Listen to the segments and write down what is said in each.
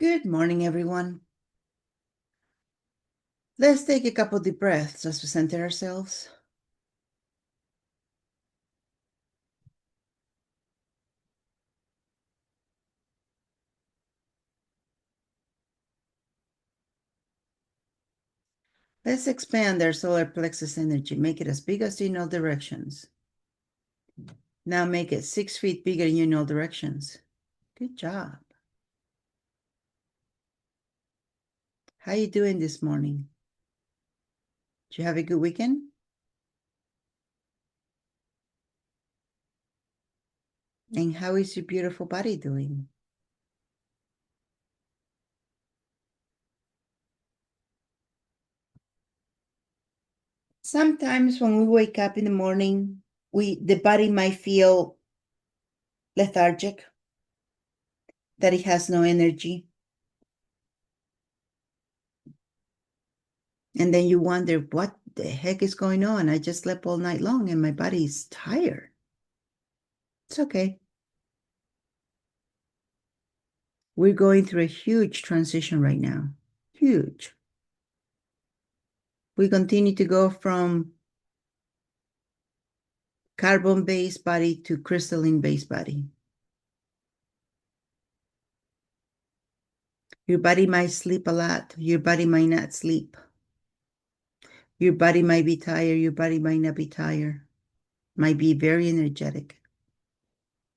Good morning, everyone. Let's take a couple deep breaths as we center ourselves. Let's expand our solar plexus energy. Make it as big as in all directions. Now make it 6 feet bigger in all directions. Good job. How you doing this morning? Did you have a good weekend? And how is your beautiful body doing? Sometimes when we wake up in the morning, the body might feel lethargic, that it has no energy. And then you wonder, what the heck is going on? I just slept all night long and my body's tired. It's okay. We're going through a huge transition right now. Huge. We continue to go from carbon-based body to crystalline-based body. Your body might sleep a lot. Your body might not sleep. Your body might be tired. Your body might not be tired. Might be very energetic.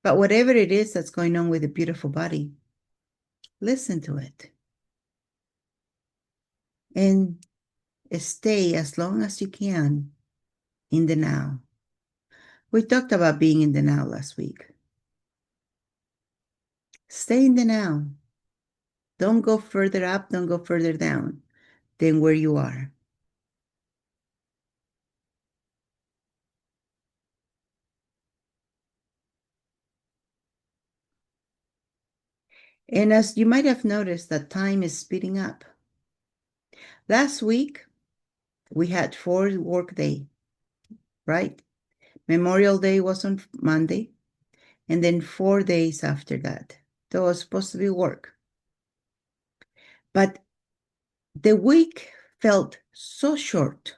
But whatever it is that's going on with a beautiful body, listen to it. And stay as long as you can in the now. We talked about being in the now last week. Stay in the now. Don't go further up, don't go further down than where you are. And as you might have noticed, that time is speeding up. Last week, we had 4 work day, right? Memorial Day was on Monday, and then 4 days after that. That was supposed to be work. But the week felt so short,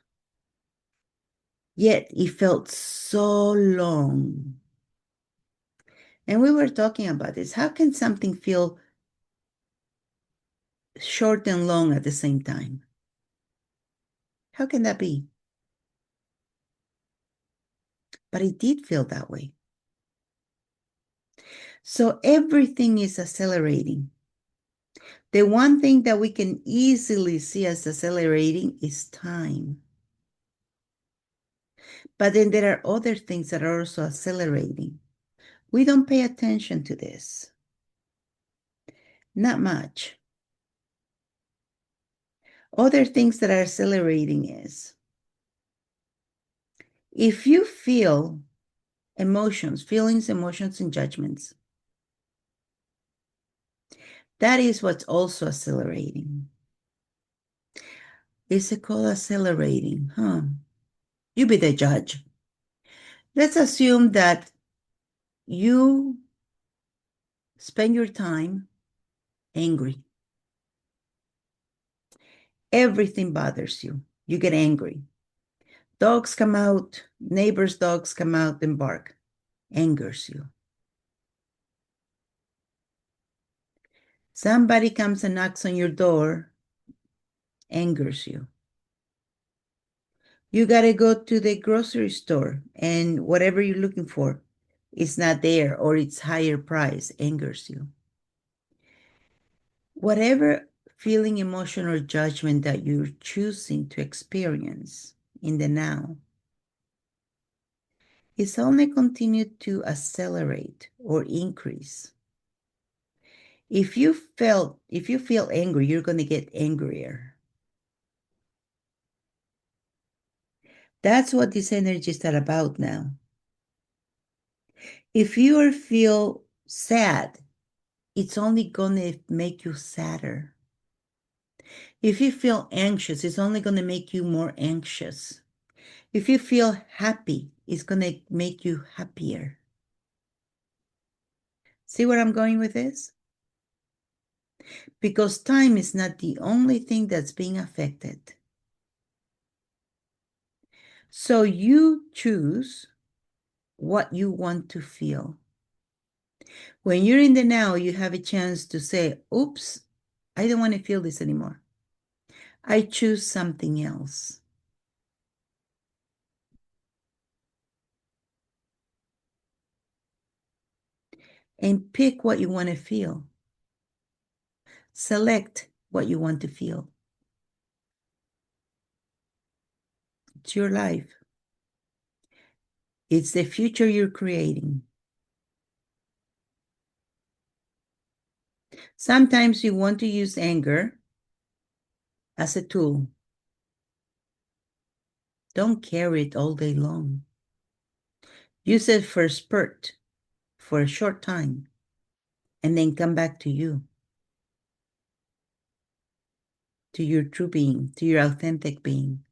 yet it felt so long. And we were talking about this. How can something feel short and long at the same time? How can that be? But it did feel that way. So everything is accelerating. The one thing that we can easily see as accelerating is time. But then there are other things that are also accelerating. We don't pay attention to this. Not much. Other things that are accelerating is if you feel emotions, feelings, emotions, and judgments, that is what's also accelerating. Is it called accelerating? You be the judge. Let's assume that you spend your time angry. Everything bothers you. You get angry. Dogs come out, neighbors' dogs come out and bark. Angers you. Somebody comes and knocks on your door, angers you. You got to go to the grocery store and whatever you're looking for is not there or it's higher price, angers you. Whatever feeling, emotion, or judgment that you're choosing to experience in the now is only continue to accelerate or increase. If you feel angry, you're going to get angrier. That's what this energy is all about now. If you feel sad, it's only going to make you sadder. If you feel anxious, it's only going to make you more anxious. If you feel happy, it's going to make you happier. See where I'm going with this? because time is not the only thing that's being affected. So you choose what you want to feel. When you're in the now, you have a chance to say, oops, I don't want to feel this anymore. I choose something else. And pick what you want to feel. Select what you want to feel. It's your life. It's the future you're creating. Sometimes you want to use anger as a tool. Don't carry it all day long. Use it for a spurt, for a short time, and then come back to you, to your true being, to your authentic being.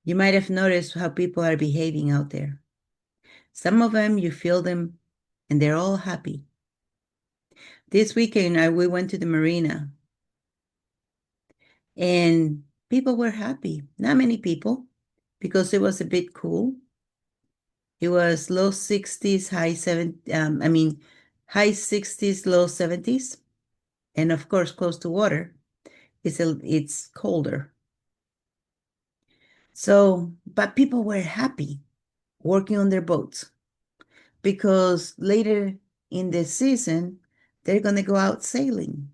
You might have noticed how people are behaving out there. Some of them, you feel them, and they're all happy. This weekend, we went to the marina, and people were happy. Not many people, because it was a bit cool. It was low 60s, high 60s, low 70s. And of course, close to water, it's colder. So, but people were happy working on their boats because later in the season, they're going to go out sailing.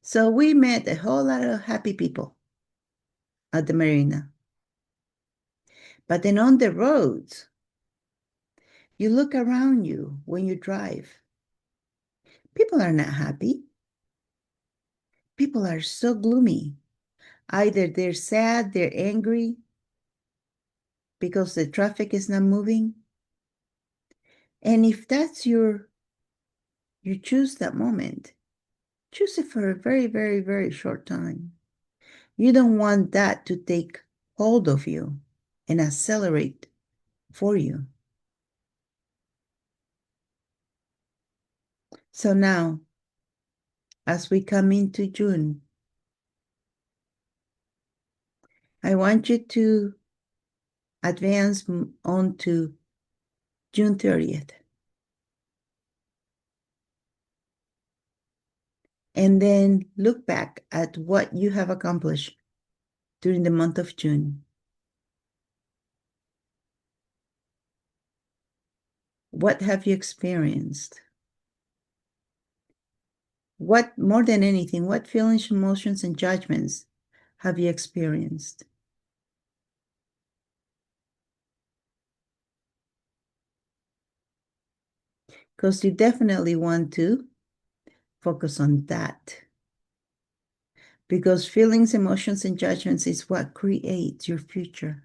So we met a whole lot of happy people at the marina. But then on the roads, you look around you when you drive. People are not happy. People are so gloomy. Either they're sad, they're angry because the traffic is not moving. And if that's you choose that moment, choose it for a very, very, very short time. You don't want that to take hold of you and accelerate for you. So now, as we come into June, I want you to advance on to June 30th. And then look back at what you have accomplished during the month of June. What have you experienced? What, more than anything, what feelings, emotions, and judgments have you experienced? Because you definitely want to focus on that. Because feelings, emotions, and judgments is what creates your future.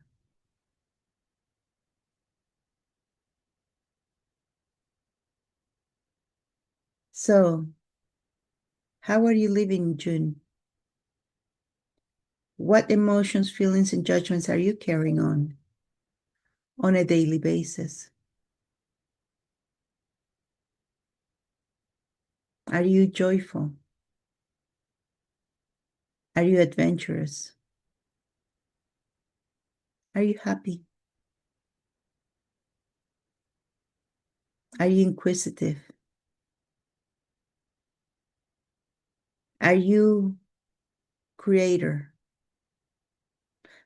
So, how are you living, June? What emotions, feelings, and judgments are you carrying on a daily basis? Are you joyful? Are you adventurous? Are you happy? Are you inquisitive? Are you creator?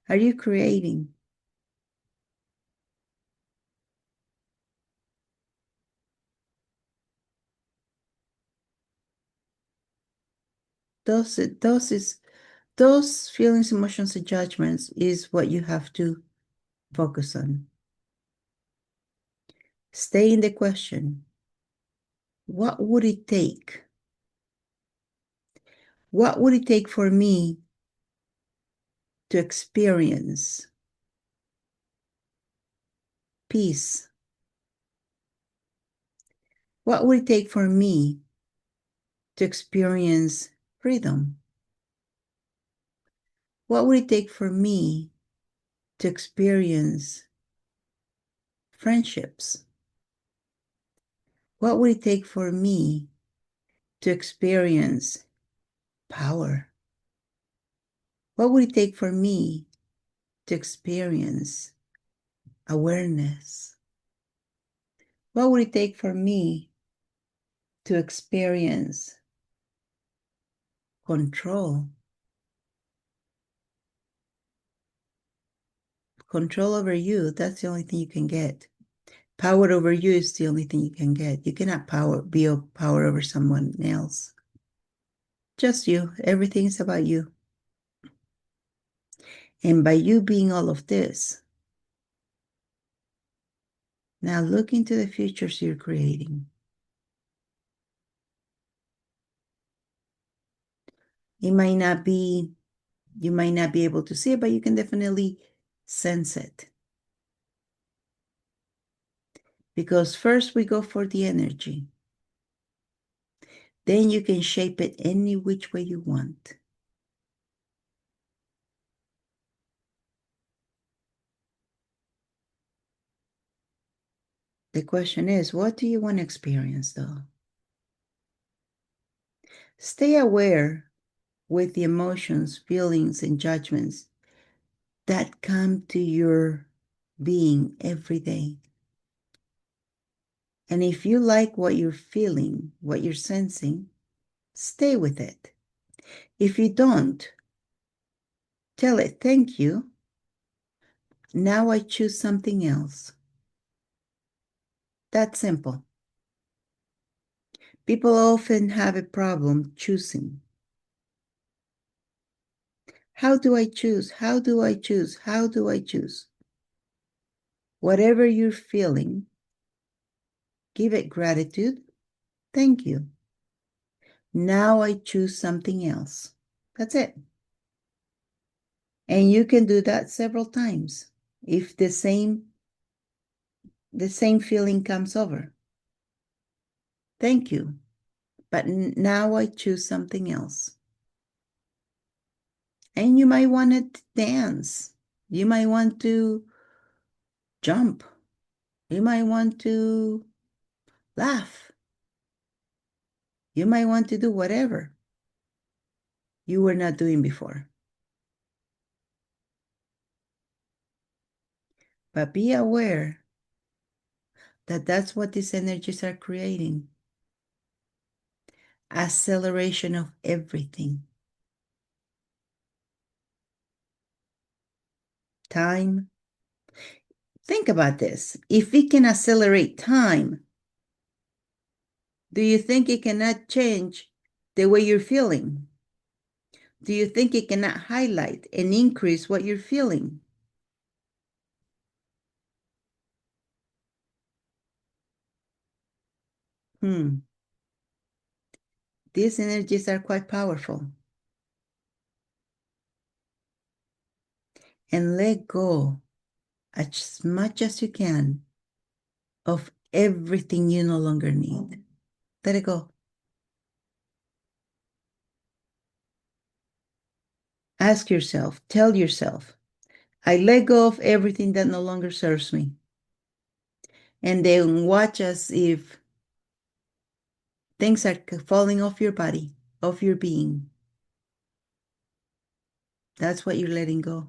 Are you creating? Those feelings, emotions, and judgments is what you have to focus on. Stay in the question. What would it take? What would it take for me to experience peace? What would it take for me to experience freedom? What would it take for me to experience friendships? What would it take for me to experience power? What would it take for me to experience awareness? What would it take for me to experience control? Control over you, that's the only thing you can get. Power over you is the only thing you can get. You cannot be a power over someone else. Just you. Everything is about you. And by you being all of this, now look into the futures you're creating. You might not be able to see it, but you can definitely sense it. Because first we go for the energy. Then you can shape it any which way you want. The question is, what do you want to experience though? Stay aware with the emotions, feelings, and judgments that come to your being every day. And if you like what you're feeling, what you're sensing, stay with it. If you don't, tell it, thank you. Now I choose something else. That's simple. People often have a problem choosing. How do I choose? How do I choose? How do I choose? Whatever you're feeling, give it gratitude. Thank you. Now I choose something else. That's it. And you can do that several times if the same feeling comes over. Thank you. But now I choose something else. And you might want to dance. You might want to jump. You might want to laugh. You might want to do whatever you were not doing before. But be aware that that's what these energies are creating. Acceleration of everything. Time. Think about this. If it can accelerate time, do you think it cannot change the way you're feeling? Do you think it cannot highlight and increase what you're feeling? These energies are quite powerful. And let go as much as you can of everything you no longer need. Let it go. Ask yourself, tell yourself, I let go of everything that no longer serves me. And then watch as if things are falling off your body, off your being. That's what you're letting go.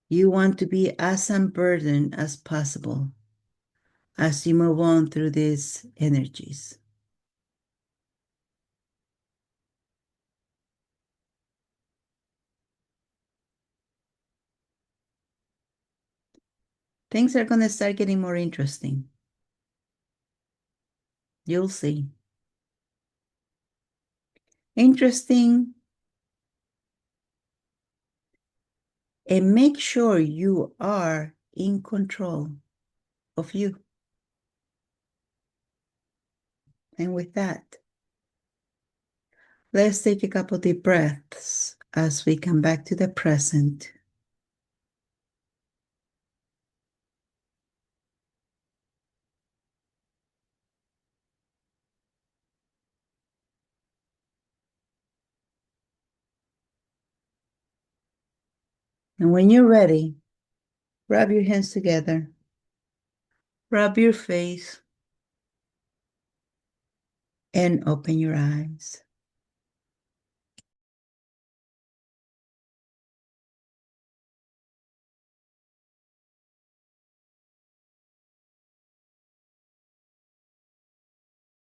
You want to be as unburdened as possible as you move on through these energies. Things are going to start getting more interesting. You'll see. Interesting. And make sure you are in control of you. And with that, let's take a couple deep breaths as we come back to the present. And when you're ready, rub your hands together. Rub your face. And open your eyes.